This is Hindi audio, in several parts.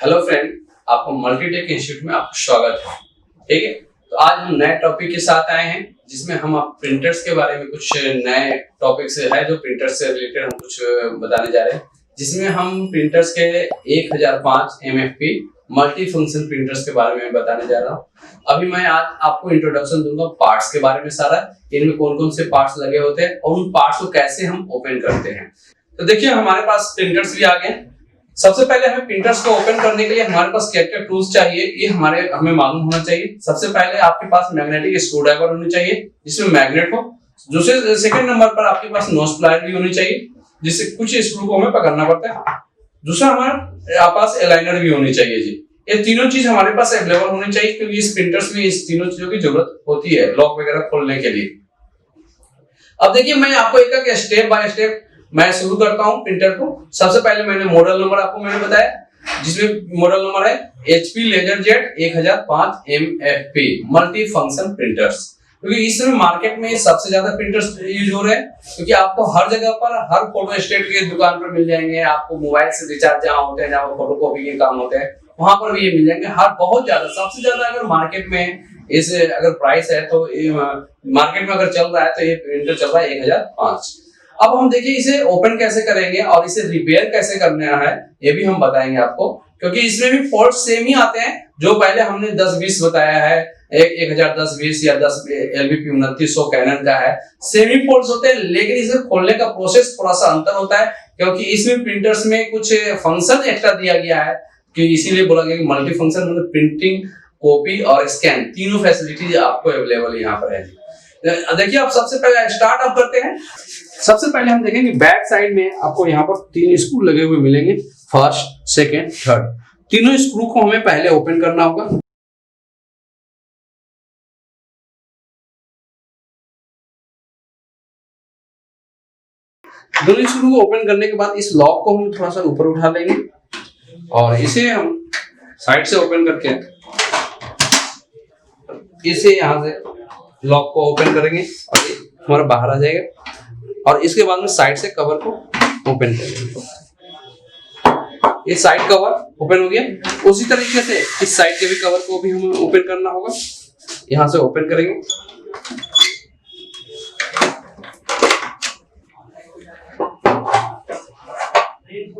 हेलो फ्रेंड, आपको मल्टीटेक इंस्टीट्यूट में आपका स्वागत है। ठीक है, तो आज हम नए टॉपिक के साथ आए हैं जिसमें हम आप प्रिंटर्स के बारे में कुछ नए टॉपिक से है जो प्रिंटर्स से रिलेटेड हम कुछ बताने जा रहे हैं, जिसमें हम प्रिंटर्स के 1005 MFP मल्टी फंक्शन प्रिंटर्स के बारे में बताने जा रहा हूँ। अभी मैं आज आपको इंट्रोडक्शन दूंगा पार्ट्स के बारे में, सारा इनमें कौन कौन से पार्ट्स लगे होते हैं और उन पार्ट्स को कैसे हम ओपन करते हैं। तो देखिए, हमारे पास प्रिंटर्स भी आ गए। सबसे पहले हमें प्रिंटर्स को ओपन करने के लिए हमारे पास क्या क्या टूल्स चाहिए, ये हमें मालूम होना चाहिए। सबसे पहले आपके पास मैग्नेटिक स्क्रू ड्राइवर होनी चाहिए जिसमें मैग्नेट हो। दूसरे सेकंड नंबर पर आपके पास नोज प्लायर भी होनी चाहिए जिससे कुछ स्क्रू को हमें पकड़ना पड़ता है। दूसरा हमारे पास अलाइनर भी होनी चाहिए जी। ये तीनों चीज हमारे पास अवेलेबल होनी चाहिए क्योंकि इस प्रिंटर्स में इस तीनों चीजों की जरूरत होती है लॉक वगैरह खोलने के लिए। अब देखिए, मैं आपको एक स्टेप बाय स्टेप मैं शुरू करता हूं प्रिंटर को। सबसे पहले मैंने मॉडल नंबर आपको मैंने बताया, जिसमें मॉडल नंबर है HP LaserJet 1005 MFP multi function printers. क्योंकि इस समय मार्केट में सबसे ज्यादा प्रिंटर्स यूज हो रहे हैं, क्योंकि आपको हर जगह पर हर फोटो स्टेट की दुकान पर मिल जाएंगे। आपको मोबाइल से रिचार्ज जहाँ होते हैं, जहाँ फोटो कॉपी के काम होते हैं, वहां पर भी ये मिल जाएंगे। हर बहुत ज्यादा सबसे ज्यादा अगर मार्केट में इस अगर प्राइस है तो मार्केट में अगर चल रहा है तो ये प्रिंटर चल रहा है 1005। अब हम देखिए इसे ओपन कैसे करेंगे और इसे रिपेयर कैसे करना है ये भी हम बताएंगे आपको, क्योंकि इसमें भी फॉल्ट सेम ही आते हैं जो पहले हमने 1020 बताया है। एक 1010-20 या 10 LBP 2900 कैनन का है, सेम ही फॉल्ट्स होते हैं, लेकिन इसे खोलने का प्रोसेस थोड़ा सा अंतर होता है क्योंकि इसमें प्रिंटर्स में कुछ फंक्शन एक्स्ट्रा दिया गया है कि इसीलिए बोला गया कि मल्टी फंक्शन, मतलब प्रिंटिंग, कॉपी और स्कैन तीनों फैसिलिटीज आपको अवेलेबल यहाँ पर है। देखिए, आप सबसे पहले स्टार्ट अप करते हैं। सबसे पहले हम देखेंगे बैक साइड में आपको यहाँ पर 3 स्क्रू लगे हुए मिलेंगे, फर्स्ट, सेकंड, थर्ड। तीनों स्क्रू को हमें पहले ओपन करना होगा। दोनों स्क्रू को ओपन करने के बाद इस लॉक को हम थोड़ा सा ऊपर उठा लेंगे और इसे हम साइड से ओपन करके इसे यहाँ से लॉक को ओपन करेंगे और ये हमारा बाहर आ जाएगा। और इसके बाद में साइड से कवर को ओपन करेंगे। ये साइड कवर ओपन हो गया। उसी तरीके से इस साइड के भी कवर को भी हमें ओपन करना होगा। यहां से ओपन करेंगे।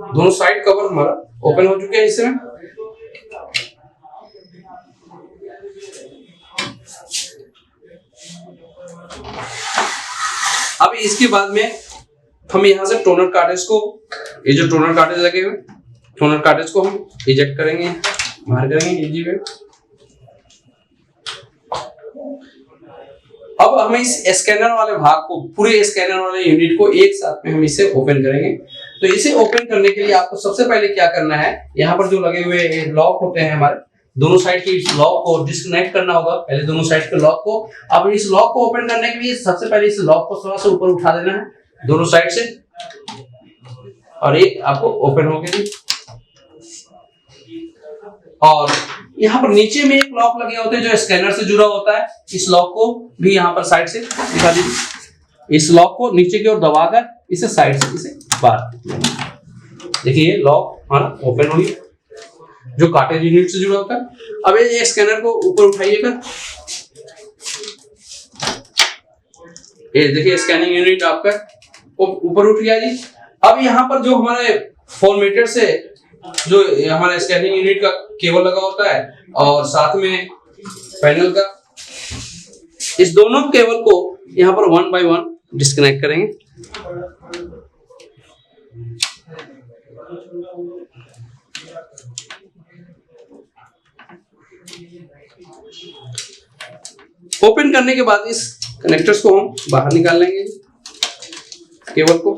दोनों साइड कवर हमारा ओपन हो चुके हैं इसमें। अब इसके बाद में हम यहाँ से टोनर कार्ट्रिज को, ये जो टोनर कार्ट्रिज लगे हुए, टोनर कार्ट्रिज को हम इजेक्ट करेंगे, बाहर करेंगे इजी वे। अब हम इस स्कैनर वाले भाग को, पूरे स्कैनर वाले यूनिट को एक साथ में हम इसे ओपन करेंगे। तो इसे ओपन करने के लिए आपको सबसे पहले क्या करना है, यहाँ पर जो लगे हुए लॉक होते हैं हमारे, दोनों साइड की लॉक को डिस्कनेक्ट करना होगा। पहले दोनों साइड के लॉक को। अब इस लॉक को ओपन करने के लिए सबसे पहले इस लॉक को थोड़ा सा ऊपर उठा देना है दोनों साइड से और ये आपको ओपन हो गया। और यहाँ पर नीचे में एक लॉक लगे होते हैं जो स्कैनर से जुड़ा होता है। इस लॉक को भी यहाँ पर साइड से दिखा दीजिए। इस लॉक को नीचे की ओर दबाकर इसे साइड से इसे बाहर, देखिए लॉक हमारा ओपन हो गया जो कार्ट्रिज यूनिट से जुड़ा होता है। अब ये स्कैनर को ऊपर उठाइएगा। ये देखिए स्कैनिंग यूनिट आपका ऊपर उठ गया जी। अब यहाँ पर जो हमारे 4 मीटर से जो हमारे स्कैनिंग यूनिट का केबल लगा होता है और साथ में पैनल का, इस दोनों केबल को यहाँ पर 1 बाय 1 डिस्कनेक्ट करेंगे। ओपन करने के बाद इस कनेक्टर्स को हम बाहर निकाल लेंगे केबल को।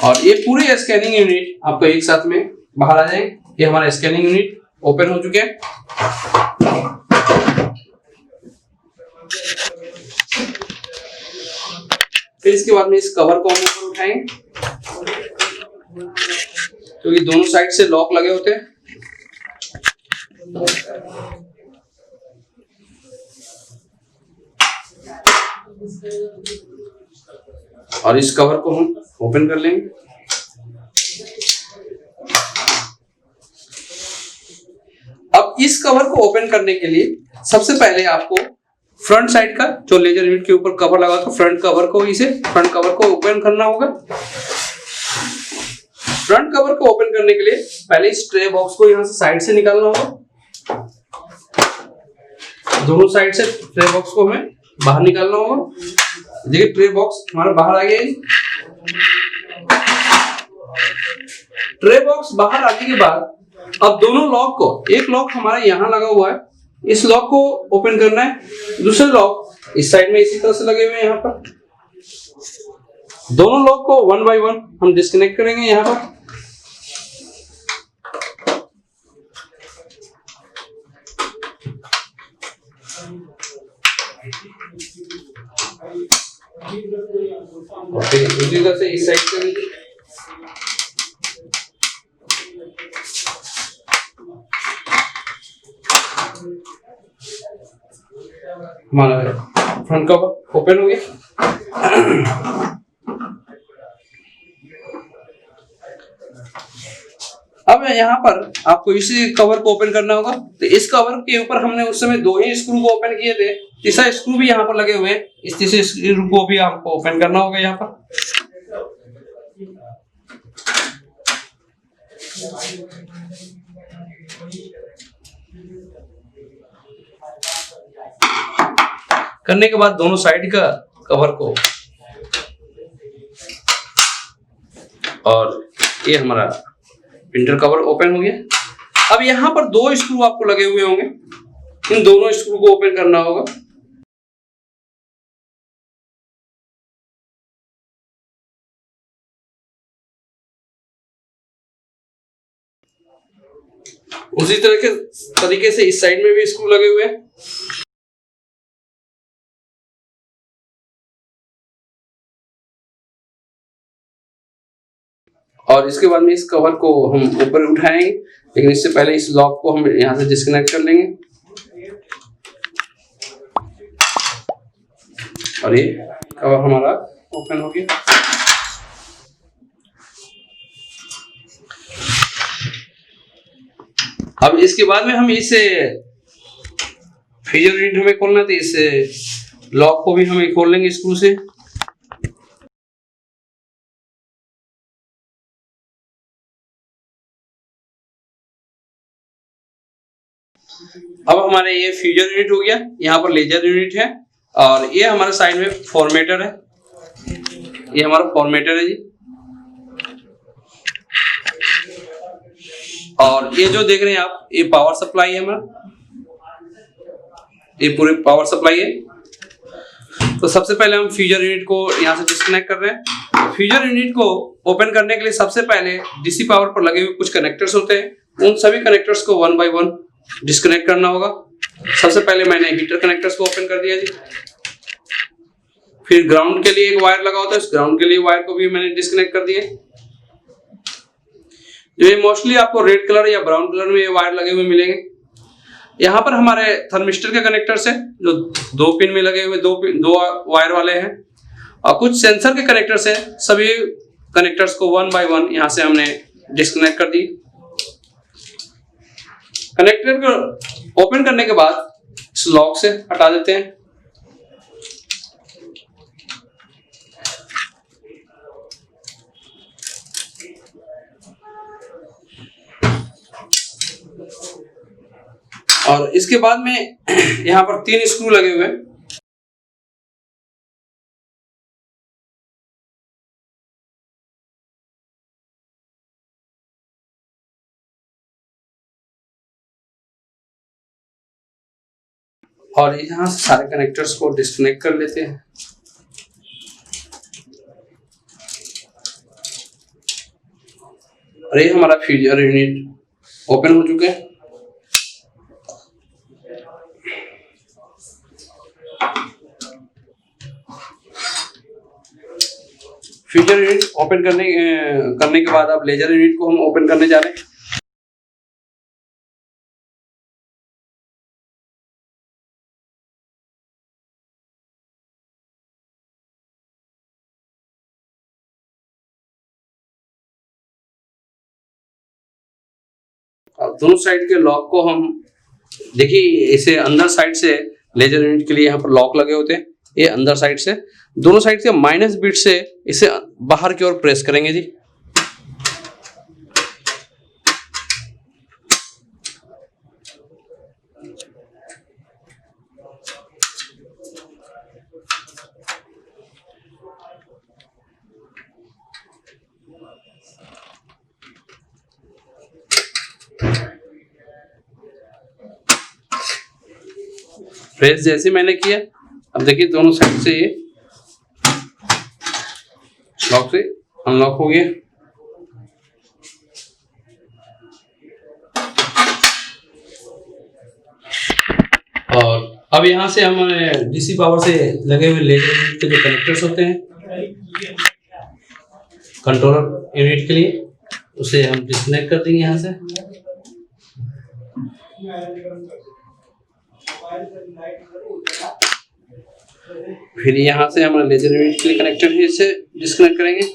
और ये पूरे स्कैनिंग यूनिट आपको एक साथ में बाहर आ जाएंगे। ये हमारा स्कैनिंग यूनिट ओपन हो चुके हैं। फिर इसके बाद में इस कवर को हम ऊपर उठाएंगे, तो ये दोनों साइड से लॉक लगे होते हैं। और इस कवर को हम ओपन कर लेंगे। अब इस कवर को ओपन करने के लिए सबसे पहले आपको फ्रंट साइड का जो लेजर यूनिट के ऊपर कवर लगा था फ्रंट कवर को ओपन करना होगा। फ्रंट कवर को ओपन करने के लिए पहले इस ट्रे बॉक्स को यहां से साइड से निकालना होगा। दोनों साइड से ट्रे बॉक्स को हमें बाहर निकालना होगा। देखिए ट्रे बॉक्स हमारा बाहर आ गया है। ट्रे बॉक्स बाहर आने के बाद अब दोनों लॉक को, एक लॉक हमारा यहाँ लगा हुआ है, इस लॉक को ओपन करना है। दूसरे लॉक इस साइड में इसी तरह से लगे हुए हैं। यहाँ पर दोनों लॉक को वन बाय वन हम डिस्कनेक्ट करेंगे। यहाँ पर उसी तरह से इस साइड करेंगे। हमारा फ्रंट कवर ओपन हो गया। अब यहाँ पर आपको इसी कवर को ओपन करना होगा। तो इस कवर के ऊपर हमने उस समय दो ही स्क्रू को ओपन किए थे, तीसरा स्क्रू भी यहाँ पर लगे हुए हैं। इस तीसरे स्क्रू को भी आपको ओपन करना होगा। यहाँ पर करने के बाद दोनों साइड का कवर को, और ये हमारा प्रिंटर कवर ओपन हो गया। अब यहाँ पर दो स्क्रू आपको लगे हुए होंगे, इन दोनों स्क्रू को ओपन करना होगा। उसी तरीके से इस साइड में भी स्क्रू लगे हुए हैं। और इसके बाद में इस कवर को हम ऊपर उठाएंगे, लेकिन इससे पहले इस लॉक को हम यहाँ से डिस्कनेक्ट कर लेंगे। और ये कवर हमारा ओपन हो गया। अब इसके बाद में हम इसे फ्रीजर यूनिट हमें खोलना है, तो इस लॉक को भी हमें खोल लेंगे स्क्रू से। अब हमारे ये फ्यूजन यूनिट हो गया, यहाँ पर लेजर यूनिट है, और ये हमारे साइड में फॉर्मेटर है। ये हमारा फॉर्मेटर है जी। और ये जो देख रहे हैं आप, ये पावर सप्लाई है हमारा, ये पूरे पावर सप्लाई है। तो सबसे पहले हम फ्यूजर यूनिट को यहाँ से डिस्कनेक्ट कर रहे हैं। फ्यूजर यूनिट को ओपन करने के लिए सबसे पहले डीसी पावर पर लगे हुए कुछ कनेक्टर्स होते हैं, उन सभी कनेक्टर्स को वन बाय वन डिस्कनेक्ट करना होगा। सबसे पहले मैंने हीटर कनेक्टर्स को ओपन कर दिया जी। फिर ग्राउंड के लिए एक वायर लगा होता है, उस ग्राउंड के लिए वायर को भी मैंने डिस्कनेक्ट कर दिया। जो ये मोस्टली आपको रेड कलर या ब्राउन कलर में ये वायर लगे हुए मिलेंगे। यहाँ पर हमारे थर्मिस्टर के कनेक्टर्स है, जो दो पिन में लगे हुए, दो वायर वाले हैं, और कुछ सेंसर के कनेक्टर्स है। सभी कनेक्टर्स को वन बाय वन यहाँ से हमने डिस्कनेक्ट कर दी। कनेक्टर को ओपन करने के बाद इस लॉक से हटा देते हैं। और इसके बाद में यहाँ पर 3 स्क्रू लगे हुए हैं। और यहाँ से सारे कनेक्टर्स को डिस्कनेक्ट कर लेते हैं। और ये हमारा फ्यूजर यूनिट ओपन हो चुके हैं। फ्यूजर यूनिट ओपन करने के बाद अब लेजर यूनिट को हम ओपन करने जा रहे हैं। दोनों साइड के लॉक को हम देखिए, इसे अंदर साइड से लेजर यूनिट के लिए यहाँ पर लॉक लगे होते हैं, ये अंदर साइड से दोनों साइड से माइनस बिट से इसे बाहर की ओर प्रेस करेंगे जी। प्रेस जैसे मैंने किया, अब देखिए दोनों साइड से ये लॉक से अनलॉक हो गया। और अब यहाँ से हमारे डीसी पावर से लगे हुए लेजर यूनिट के जो कनेक्टर्स होते हैं कंट्रोलर यूनिट के लिए, उसे हम डिस्कनेक्ट कर देंगे यहाँ से। फिर यहाँ से हमारे लेजर यूनिट के लिए कनेक्टर है, इसे डिस्कनेक्ट करेंगे।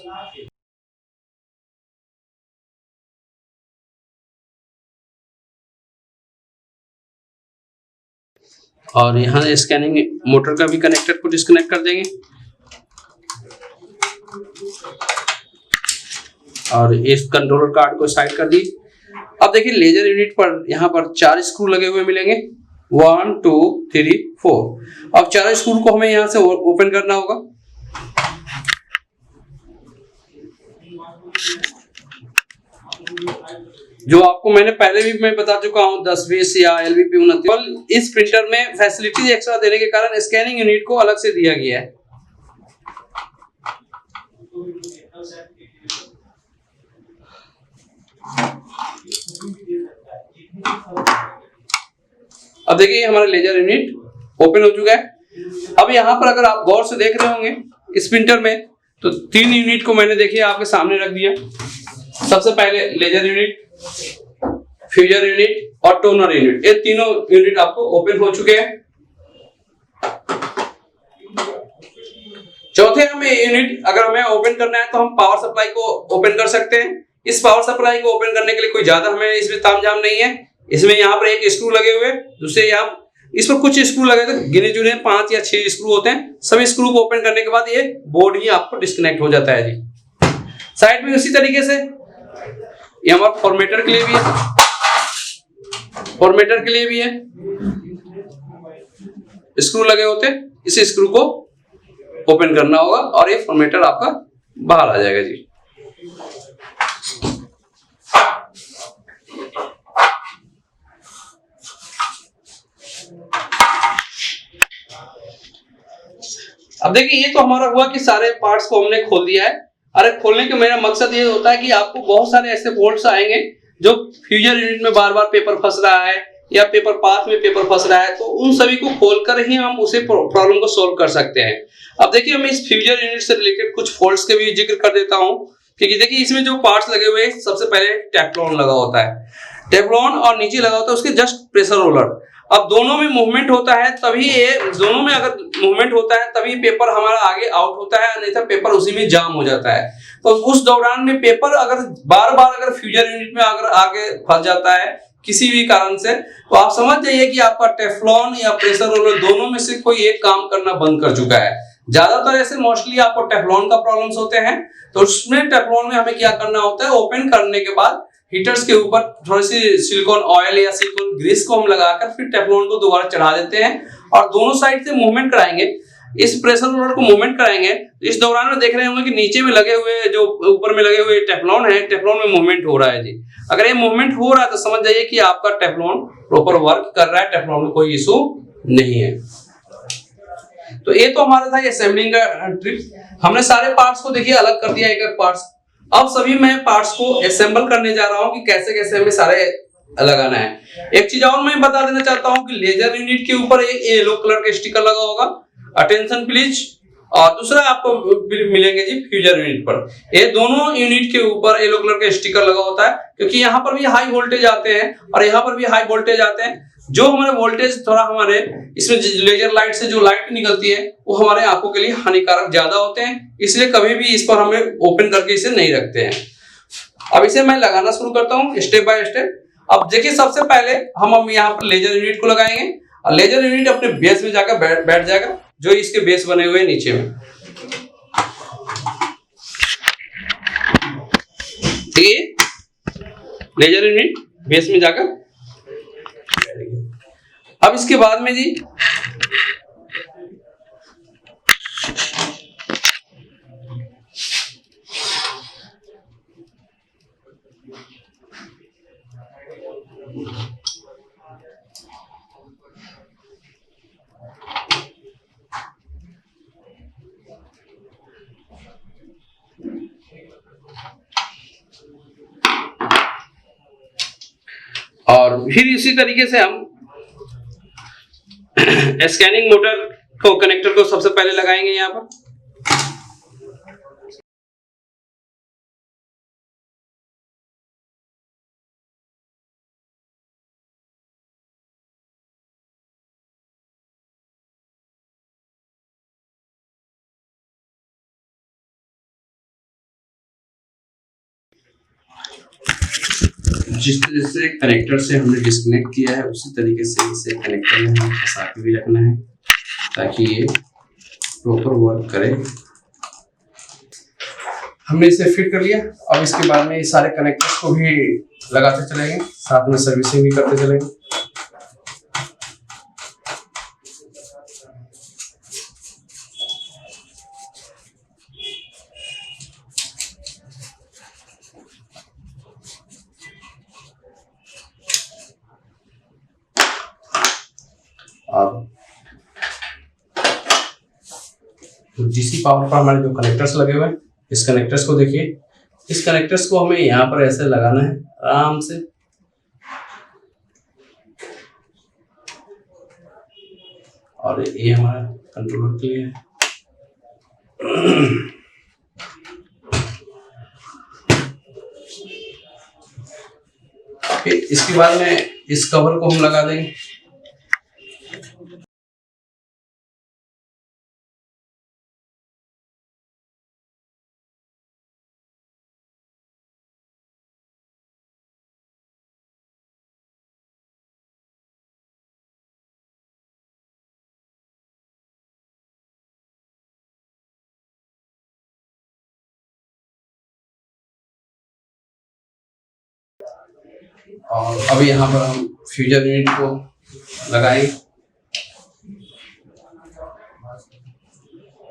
और यहाँ स्कैनिंग मोटर का भी कनेक्टर को डिस्कनेक्ट कर देंगे। और इस कंट्रोलर कार्ड को साइड कर दी। अब देखिए लेजर यूनिट पर यहाँ पर 4 स्क्रू लगे हुए मिलेंगे, 1 2 3 4। अब 4 स्क्रू को हमें यहाँ से ओपन करना होगा। जो आपको मैंने पहले भी मैं बता चुका हूँ 10-20 या LVP 29। इस प्रिंटर में फैसिलिटीज एक्स्ट्रा देने के कारण स्कैनिंग यूनिट को अलग से दिया गया है। अब देखिए हमारा लेजर यूनिट ओपन हो चुका है। अब यहाँ पर अगर आप गौर से देख रहे होंगे इस प्रिंटर में, तो 3 यूनिट को मैंने देखिए आपके सामने रख दिया। सबसे पहले लेजर यूनिट, फ्यूजर यूनिट और टोनर यूनिट, ये तीनों यूनिट आपको ओपन हो चुके हैं। चौथे हमें यूनिट अगर हमें ओपन करना है तो हम पावर सप्लाई को ओपन कर सकते हैं। इस पावर सप्लाई को ओपन करने के लिए कोई ज्यादा हमें इसमें तामझाम नहीं है। इसमें यहाँ पर एक स्क्रू लगे हुए, दूसरे यहाँ इस पर कुछ स्क्रू लगे थे, गिने चुने 5 या 6 स्क्रू होते हैं। सभी स्क्रू को ओपन करने के बाद ये बोर्ड ही आपको डिस्कनेक्ट हो जाता है जी। साइड में उसी तरीके से ये हमारा फॉर्मेटर के लिए भी है, फॉर्मेटर के लिए भी है स्क्रू लगे होते हैं। इस स्क्रू को ओपन करना होगा और ये फॉर्मेटर आपका बाहर आ जाएगा जी। अब देखिए ये तो हमारा हुआ कि सारे पार्ट्स को हमने खोल दिया है। अरे खोलने का मेरा मकसद ये होता है कि आपको बहुत सारे ऐसे फॉल्ट्स आएंगे जो फ्यूजर यूनिट में बार बार पेपर फंस रहा है या पेपर पाथ में पेपर फंस रहा है, तो उन सभी को खोलकर ही हम उसे प्रॉब्लम को सोल्व कर सकते हैं। अब देखिए मैं इस फ्यूजर यूनिट से रिलेटेड कुछ फॉल्ट्स के भी जिक्र कर देता हूँ, क्योंकि देखिए इसमें जो पार्ट्स लगे हुए हैं, सबसे पहले टेफ्लॉन लगा होता है, टेफ्लॉन और नीचे लगा होता है उसके जस्ट प्रेशर रोलर। अब दोनों में मूवमेंट होता है तभी ये, दोनों में अगर मूवमेंट होता है तभी पेपर हमारा आगे आउट होता है, नहीं तो पेपर उसी में जाम हो जाता है। तो उस दौरान में पेपर अगर बार बार अगर फ्यूजर यूनिट में अगर आगे फंस जाता है किसी भी कारण से, तो आप समझ जाइए कि आपका टेफ्लॉन या प्रेशर रोलर दोनों में से कोई एक काम करना बंद कर चुका है। ज्यादातर ऐसे मोस्टली आपको टेफ्लॉन का प्रॉब्लम्स होते हैं, तो उसमें टेफ्लॉन में हमें क्या करना होता है, ओपन करने के बाद हीटर्स के ऊपर थोड़ी सी सिलिकॉन ऑयल या सिलिकॉन ग्रीस को हम लगाकर फिर टेफ्लॉन को दोबारा चढ़ा देते हैं और दोनों साइड से मूवमेंट कराएंगे। इस प्रेशर रोलर को मूवमेंट कराएंगे। इस दौरान में देख रहे होंगे कि नीचे में लगे हुए जो ऊपर में लगे हुए टेफ्लॉन है, टेफ्लॉन में मूवमेंट हो रहा है जी। अगर ये मूवमेंट हो रहा है तो समझ जाइए कि आपका टेफ्लॉन प्रॉपर वर्क कर रहा है, टेफ्लॉन में कोई इशू नहीं है। तो ये तो हमारा था असेंबलिंग का ट्रिप। हमने सारे पार्ट्स को देखिए अलग कर दिया, एक एक पार्ट्स। अब सभी मैं पार्ट्स को असेंबल करने जा रहा हूँ कि कैसे कैसे हमें सारे लगाना है। एक चीज और मैं बता देना चाहता हूँ कि लेजर यूनिट के ऊपर एक येलो कलर का स्टिकर लगा होगा, अटेंशन प्लीज, और दूसरा आपको मिलेंगे जी फ्यूजर यूनिट पर। ये दोनों यूनिट के ऊपर येलो कलर का स्टिकर लगा होता है, क्योंकि यहाँ पर भी हाई वोल्टेज आते हैं और यहाँ पर भी हाई वोल्टेज आते हैं। जो हमारे वोल्टेज थोड़ा हमारे इसमें लेजर लाइट से जो लाइट निकलती है वो हमारे आंखों के लिए हानिकारक ज्यादा होते हैं, इसलिए कभी भी इस पर हमें ओपन करके इसे नहीं रखते हैं। अब इसे मैं लगाना शुरू करता हूँ स्टेप बाय स्टेप। अब देखिए सबसे पहले हम यहाँ पर लेजर यूनिट को लगाएंगे और लेजर यूनिट अपने बेस में जाकर बैठ जाएगा, जो इसके बेस बने हुए नीचे में। ठीक है, लेजर यूनिट बेस में जाकर। अब इसके बाद में जी और फिर इसी तरीके से हम स्कैनिंग मोटर को कनेक्टर को सबसे पहले लगाएंगे यहाँ पर। जिस तरह से कनेक्टर से हमने डिस्कनेक्ट किया है उसी तरीके से इसे कनेक्टर में हमें फंसा के भी रखना है ताकि ये प्रॉपर वर्क करे। हमने इसे फिट कर लिया। अब इसके बाद में ये सारे कनेक्टर्स को भी लगाते चलेंगे, साथ में सर्विसिंग भी करते चलेंगे। अब डीसी पावर पर हमारे जो कनेक्टर्स लगे हुए हैं, इस कनेक्टर्स को देखिए, इस कनेक्टर्स को हमें यहाँ पर ऐसे लगाना है आराम से। और ये हमारा कंट्रोलर के लिए है। फिर इसके बाद में इस कवर को हम लगा देंगे। और अभी यहाँ पर हम फ्यूजर यूनिट को लगाएंगे।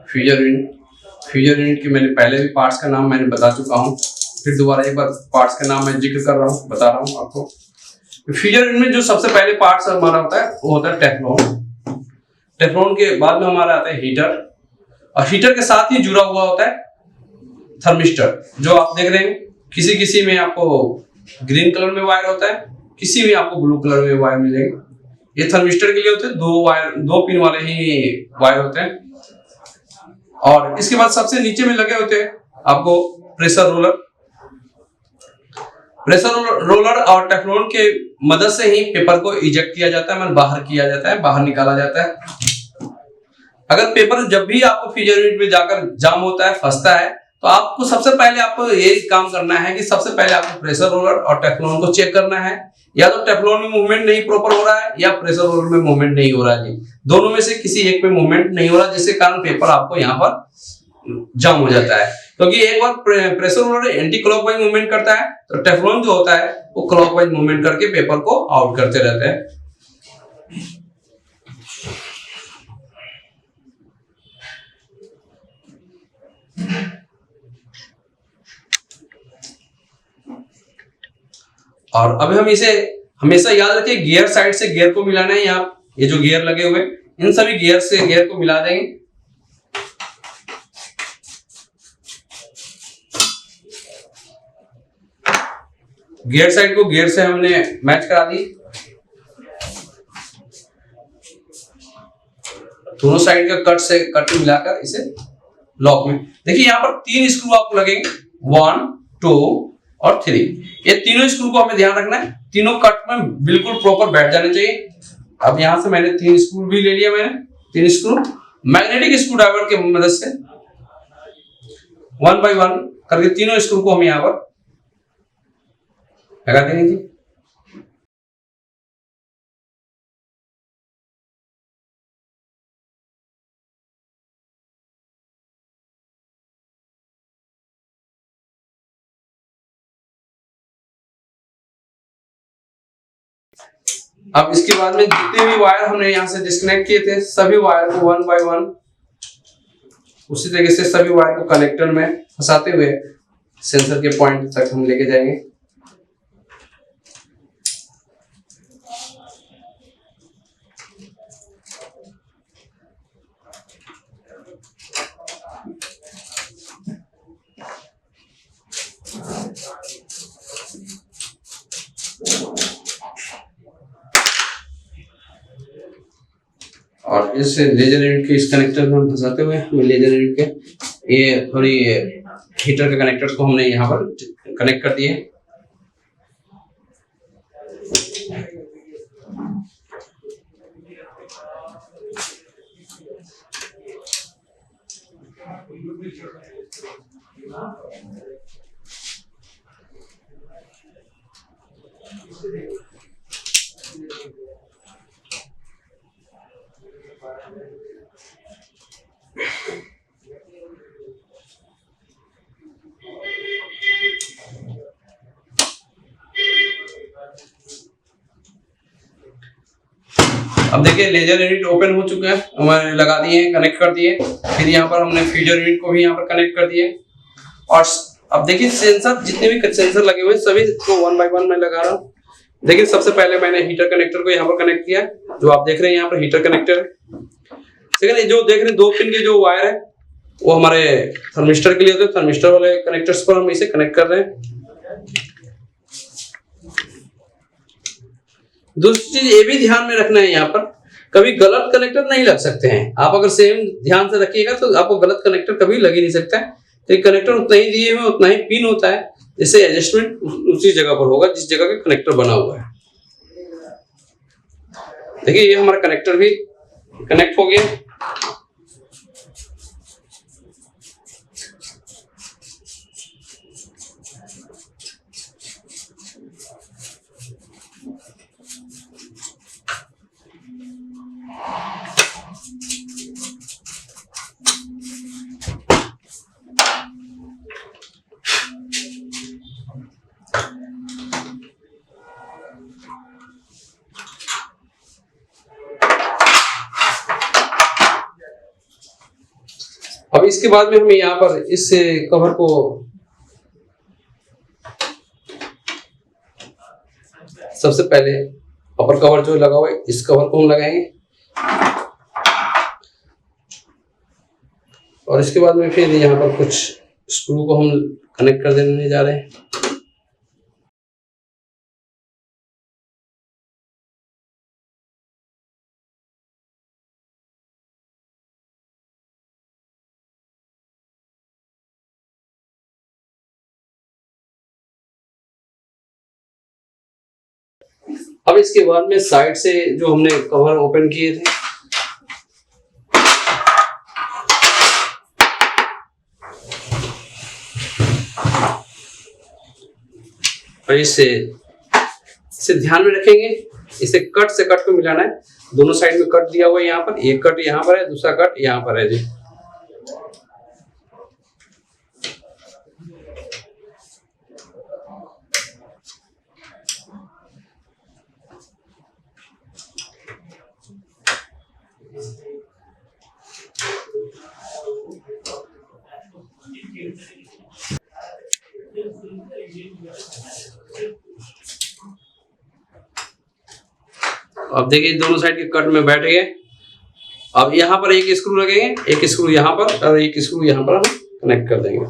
फ्यूजर यूनिट के मैंने पहले भी पार्ट्स का नाम मैंने बता चुका हूँ, फिर दोबारा एक बार पार्ट्स का नाम मैं जिक्र कर रहा हूँ, बता रहा हूँ आपको। फ्यूजर यूनिट में जो सबसे पहले पार्ट्स हमारा होता है वो होता है टेफ्लॉन। टेफ्लॉन के बाद में हमारा आता है हीटर, और हीटर के साथ ही जुड़ा हुआ होता है थर्मिस्टर, जो आप देख रहे हैं। किसी में आपको ग्रीन कलर में वायर होता है, किसी में आपको ब्लू कलर में वायर मिलेंगे। ये थर्मिस्टर के लिए होते हैं, दो पिन वाले ही वायर होते हैं। और इसके बाद सबसे नीचे में लगे होते हैं आपको प्रेशर रोलर और टेफ्लॉन के मदद से ही पेपर को इजेक्ट किया जाता है, मतलब बाहर किया जाता है, बाहर निकाला जाता है। अगर पेपर जब भी आपको फ्यूजर यूनिट में जाकर जाम होता है, फंसता है, तो आपको सबसे पहले आपको ये काम करना है कि सबसे पहले आपको प्रेशर रोलर और टेफ्लॉन को चेक करना है। या तो टेफ्लॉन में मूवमेंट नहीं प्रॉपर हो रहा है या प्रेशर रोलर में मूवमेंट नहीं हो रहा है जी, दोनों में से किसी एक में मूवमेंट नहीं हो रहा, जिसके कारण पेपर आपको यहाँ पर जाम हो जाता है। क्योंकि एक बार pressure roller anti clockwise movement करता है, तो टेफ्लॉन जो होता है वो क्लॉकवाइज मूवमेंट करके पेपर को आउट करते रहते हैं। और अभी हम इसे हमेशा याद रखिए, गियर साइड से गियर को मिलाना है। यहाँ ये जो गियर लगे हुए इन सभी गियर से गियर को मिला देंगे। गियर साइड को गियर से हमने मैच करा दी, दोनों साइड का कट मिलाकर इसे लॉक में। देखिए यहाँ पर 3 स्क्रू आपको लगेंगे, 1, 2 और 3। ये तीनों स्क्रू को हमें ध्यान रखना है, तीनों कट में बिल्कुल प्रॉपर बैठ जाने चाहिए। अब यहां से मैंने 3 स्क्रू भी ले लिया, मैंने 3 स्क्रू मैग्नेटिक स्क्रू ड्राइवर की मदद से 1 बाय 1 करके तीनों स्क्रू को हम यहाँ पर लगा देंगे जी। अब इसके बाद में जितने भी वायर हमने यहाँ से डिस्कनेक्ट किए थे सभी वायर को वन बाय वन उसी तरीके से सभी वायर को कनेक्टर में फंसाते हुए सेंसर के पॉइंट तक हम लेके जाएंगे। और इस लेजर यूनिट के इस कनेक्टर में हम फंसाते हुए हमें लेजर यूनिट के ये थोड़ी हीटर के कनेक्टर्स को हमने यहाँ पर कनेक्ट कर दिए। अब देखिए लेजर यूनिट ओपन हो चुका है, हमारे लगा दिए हैं, कनेक्ट कर दिए। फिर यहाँ पर हमने फ्यूजर यूनिट को भी यहाँ पर कनेक्ट कर दिए। और अब देखिए सेंसर जितने भी सेंसर लगे हुए सभी को वन बाय वन मैं लगा रहा हूँ। देखिए सबसे पहले मैंने हीटर कनेक्टर को यहाँ पर कनेक्ट किया, जो आप देख रहे हैं यहाँ पर हीटर कनेक्टर है। सेकंड जो देख रहे हैं 2 पिन के जो वायर है वो हमारे थर्मिस्टर के लिए होते हैं। थर्मिस्टर वाले कनेक्टर्स पर हम इसे कनेक्ट कर रहे हैं। दूसरी चीज ये भी ध्यान में रखना है, यहाँ पर कभी गलत कनेक्टर नहीं लग सकते हैं। आप अगर सेम ध्यान से रखिएगा तो आपको गलत कनेक्टर कभी लग ही नहीं सकता है। तो कनेक्टर उतना ही दिए हुए उतना ही पिन होता है, जिससे एडजस्टमेंट उसी जगह पर होगा जिस जगह का कनेक्टर बना हुआ है। देखिए ये हमारा कनेक्टर भी कनेक्ट हो गया। अब इसके बाद में हमें यहाँ पर इस कवर को सबसे पहले अपर कवर जो लगा हुआ है इस कवर को हम लगाएंगे। और इसके बाद में फिर यहाँ पर कुछ स्क्रू को हम कनेक्ट कर देने जा रहे हैं। अब इसके बाद में साइड से जो हमने कवर ओपन किए थे और इसे ध्यान में रखेंगे, इसे कट से कट को मिलाना है। दोनों साइड में कट दिया हुआ है, यहाँ पर एक कट यहाँ पर है, दूसरा कट यहाँ पर है जी। अब देखिए दोनों साइड के कट में बैठ गए। अब यहाँ पर एक स्क्रू लगेंगे, एक स्क्रू यहाँ पर और एक स्क्रू यहाँ पर हम कनेक्ट कर देंगे।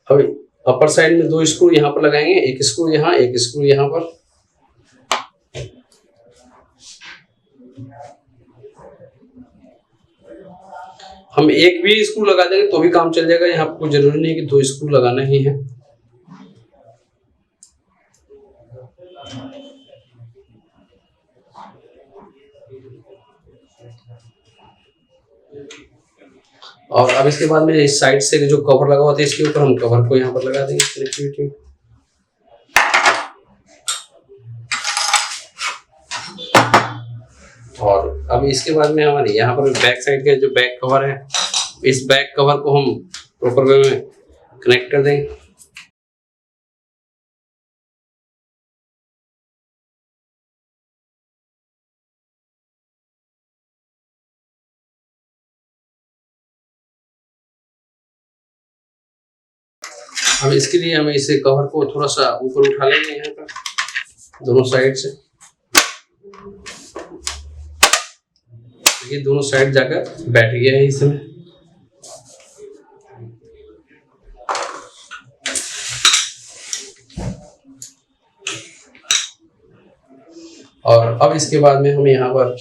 अब अपर साइड में 2 स्क्रू यहाँ पर लगाएंगे, एक स्क्रू यहाँ, एक स्क्रू यहाँ पर। हम एक भी स्क्रू लगा देंगे तो भी काम चल जाएगा, यहाँ पर कोई जरूरी नहीं कि 2 स्क्रू लगाना ही है। और अब इसके बाद में इस साइड से जो कवर लगा हुआ था इसके ऊपर हम कवर को यहाँ पर लगा देंगे कनेक्टिविटी। और अब इसके बाद में हमारे यहाँ पर बैक साइड का जो बैक कवर है, इस बैक कवर को हम प्रॉपर वे में कनेक्ट कर देंगे। अब इसके लिए हमें इसे कवर को थोड़ा सा ऊपर उठा लेंगे यहाँ पर दोनों साइड से। ये दोनों साइड जाकर बैठ गया है इसमें। और अब इसके बाद में हम यहाँ पर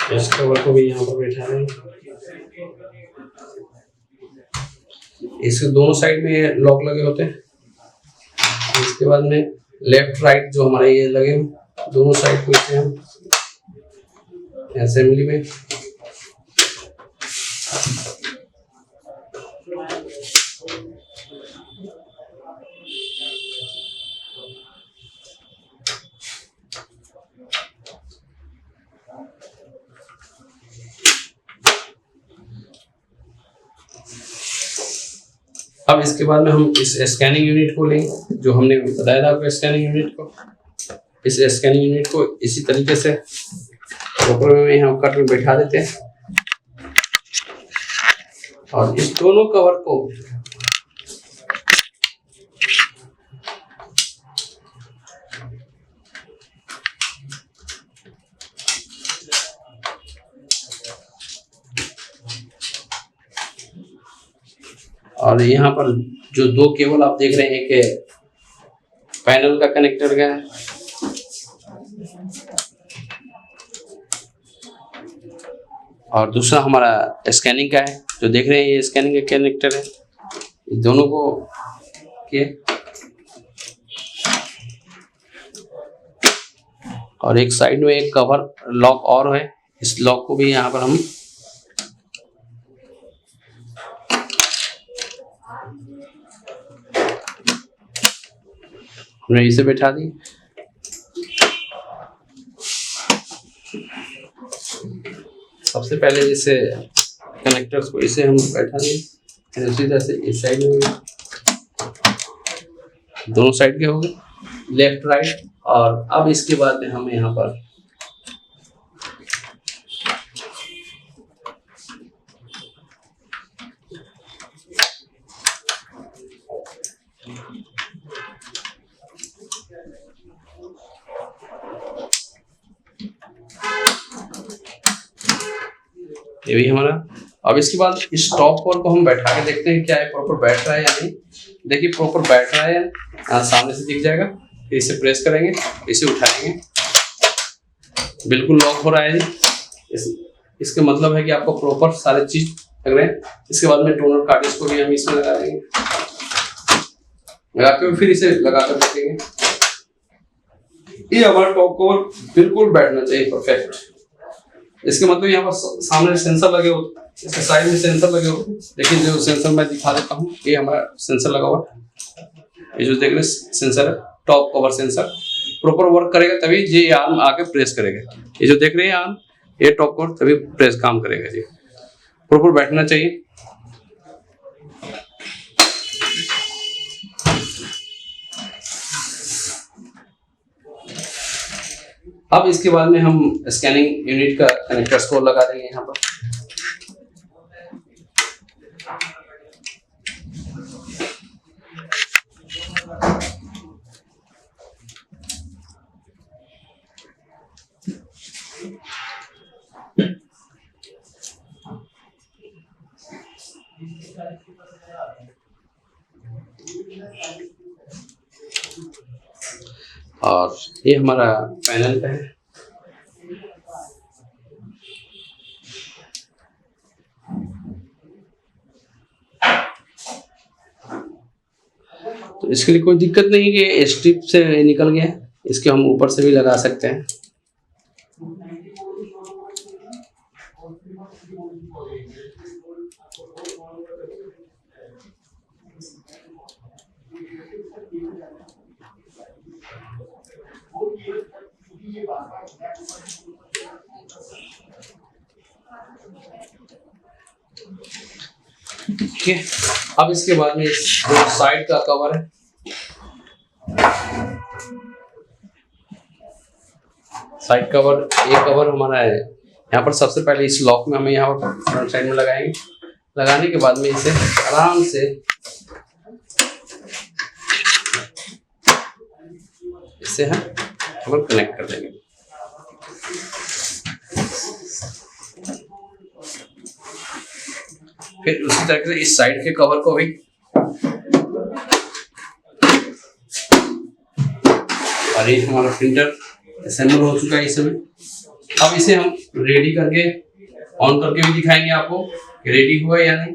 इस कवर को भी यहाँ पर बैठा देंगे। इसके दोनों साइड में लॉक लगे होते हैं। इसके बाद में लेफ्ट राइट जो हमारे ये लगे दोनों साइड को इसे हम असेंबली में अब इसके बाद में हम इस स्कैनिंग यूनिट को लेंगे, जो हमने बताया था आपको स्कैनिंग यूनिट को। इस स्कैनिंग यूनिट को इसी तरीके से प्रॉपर में हम कट में बैठा देते हैं और इस दोनों कवर को और यहाँ पर जो दो केबल आप देख रहे हैं कि पैनल का कनेक्टर गया है और दूसरा हमारा स्कैनिंग का है, जो देख रहे हैं ये स्कैनिंग का कनेक्टर है। इस दोनों को किए और एक साइड में एक कवर लॉक और है, इस लॉक को भी यहाँ पर हमने इसे बैठा दी। सबसे पहले इसे कनेक्टर्स को इसे हम बैठा दें, फिर उसी तरह से इस साइड में दोनों साइड के हो गए लेफ्ट राइट। और अब इसके बाद में हम यहाँ पर ये भी हमारा। अब इसके बाद इस टॉप कवर को हम बैठा के देखते हैं क्या है प्रॉपर बैठ रहा है या नहीं। देखिए प्रॉपर बैठ रहा है, सामने से दिख जाएगा। फिर इसे प्रेस करेंगे, इसे उठाएंगे, बिल्कुल लॉक हो रहा है। इसका मतलब है कि आपको प्रॉपर सारे चीज लग रहे हैं। इसके बाद में टोनर कार्ट्रिज को भी हम इसमें लगा देंगे, लगा के फिर इसे लगा कर देखेंगे। ये हमारा टॉप कवर बिल्कुल बैठना चाहिए परफेक्ट। इसके मतलब यहाँ पर सामने सेंसर लगे होते हैं, इसके साइड में सेंसर लगे होते हैं। देखिए जो सेंसर मैं दिखा देता हूँ, ये हमारा सेंसर लगा हुआ है। ये जो देख रहे सेंसर है, top cover sensor proper work करेगा तभी ये आर्म आके प्रेस करेगा। ये जो देख रहे हैं आर्म, ये टॉप कवर तभी प्रेस काम करेगा। जी प्रॉपर बैठना चाहिए। अब इसके बाद में हम स्कैनिंग यूनिट का कनेक्टर्स को लगा देंगे यहाँ पर। और ये हमारा पैनल का है। तो इसके लिए कोई दिक्कत नहीं कि स्ट्रिप से निकल गया, इसके हम ऊपर से भी लगा सकते हैं। ठीक है। अब इसके बाद में जो साइड का कवर है, साइड कवर, ये कवर हमारा है यहाँ पर। सबसे पहले इस लॉक में हमें यहाँ पर फ्रंट साइड में लगाएंगे। लगाने के बाद में इसे आराम से इसे हम कनेक्ट कर देंगे। फिर उसी तरह से इस साइड के कवर को भी, और ये हमारा प्रिंटर असेंबल हो चुका है इस समय। अब इसे हम रेडी करके ऑन करके भी दिखाएंगे आपको कि रेडी हुआ या नहीं।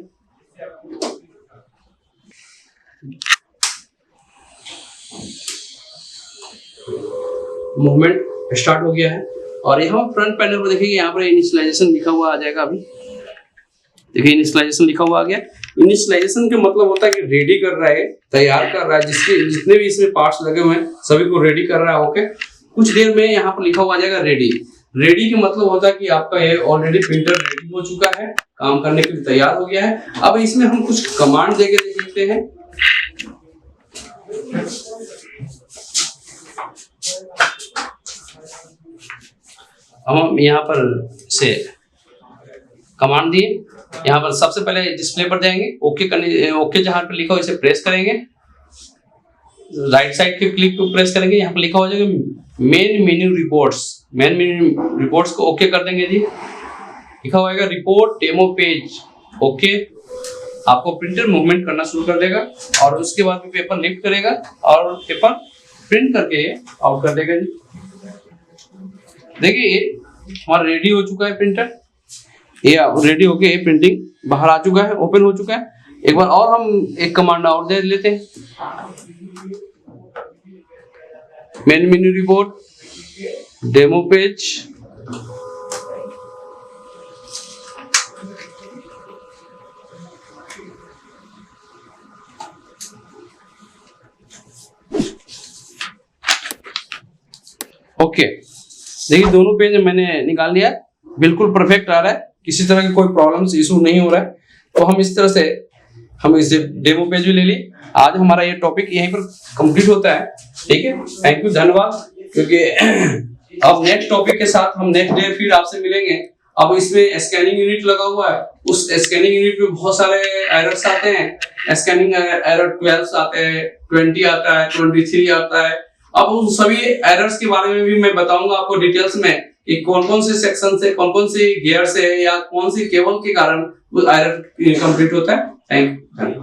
मूवमेंट स्टार्ट हो गया है और यहाँ फ्रंट पैनल पर देखिए यहाँ पर इनिशियलाइजेशन लिखा हुआ आ जाएगा। अभी देखिए इनिशियलाइजेशन लिखा हुआ आ गया। इनिशियलाइजेशन का मतलब होता है कि रेडी कर रहा है, तैयार कर रहा है, जिसके जितने भी इसमें पार्ट्स लगे हुए हैं सभी को रेडी कर रहा है। ओके, कुछ देर में यहाँ पर लिखा हुआ आ जाएगा रेडी। रेडी का मतलब होता है कि आपका ये ऑलरेडी प्रिंटर रेडी हो चुका है, काम करने के लिए तैयार हो गया है। अब इसमें हम कुछ कमांड देके देख लेते हैं। हम यहाँ पर से कमांड दिए, यहाँ पर सबसे पहले डिस्प्ले पर जाएंगे, ओके करने, ओके जहां पर लिखा हो इसे प्रेस करेंगे, राइट साइड के क्लिक को प्रेस करेंगे, यहाँ पर लिखा हो जाएगा main menu reports. Main menu reports को ओके कर देंगे जी। लिखा होगा रिपोर्ट डेमो पेज, ओके। आपको प्रिंटर मूवमेंट करना शुरू कर देगा और उसके बाद भी पेपर लिफ्ट करेगा और पेपर प्रिंट करके आउट कर देगा जी। देखिए हमारा रेडी हो चुका है प्रिंटर, ये रेडी होके ये प्रिंटिंग बाहर आ चुका है, ओपन हो चुका है। एक बार और हम एक कमांड और दे लेते हैं, main menu report demo page, okay. देखिए दोनों पेज मैंने निकाल लिया, बिल्कुल परफेक्ट आ रहा है, किसी तरह की कोई प्रॉब्लम्स इशू नहीं हो रहा है। तो हम इस तरह से हम इसे डेमो पेज भी ले ली। आज हमारा ये टॉपिक यहीं पर कंप्लीट होता है, ठीक है। थैंक यू, धन्यवाद। क्योंकि अब नेक्स्ट टॉपिक के साथ हम नेक्स्ट डे फिर आपसे मिलेंगे। अब इसमें स्कैनिंग यूनिट लगा हुआ है, उस स्कैनिंग यूनिट में बहुत सारे एरर्स आते हैं। स्कैनिंग एरर 12 आते हैं, 20 आता है, 23 आता है। अब उन सभी एरर्स के बारे में भी मैं बताऊंगा आपको डिटेल्स में कि कौन कौन से सेक्शन से, कौन कौन सी गियर से या कौन सी केबल के कारण वो एरर कंप्लीट होता है। Thank you.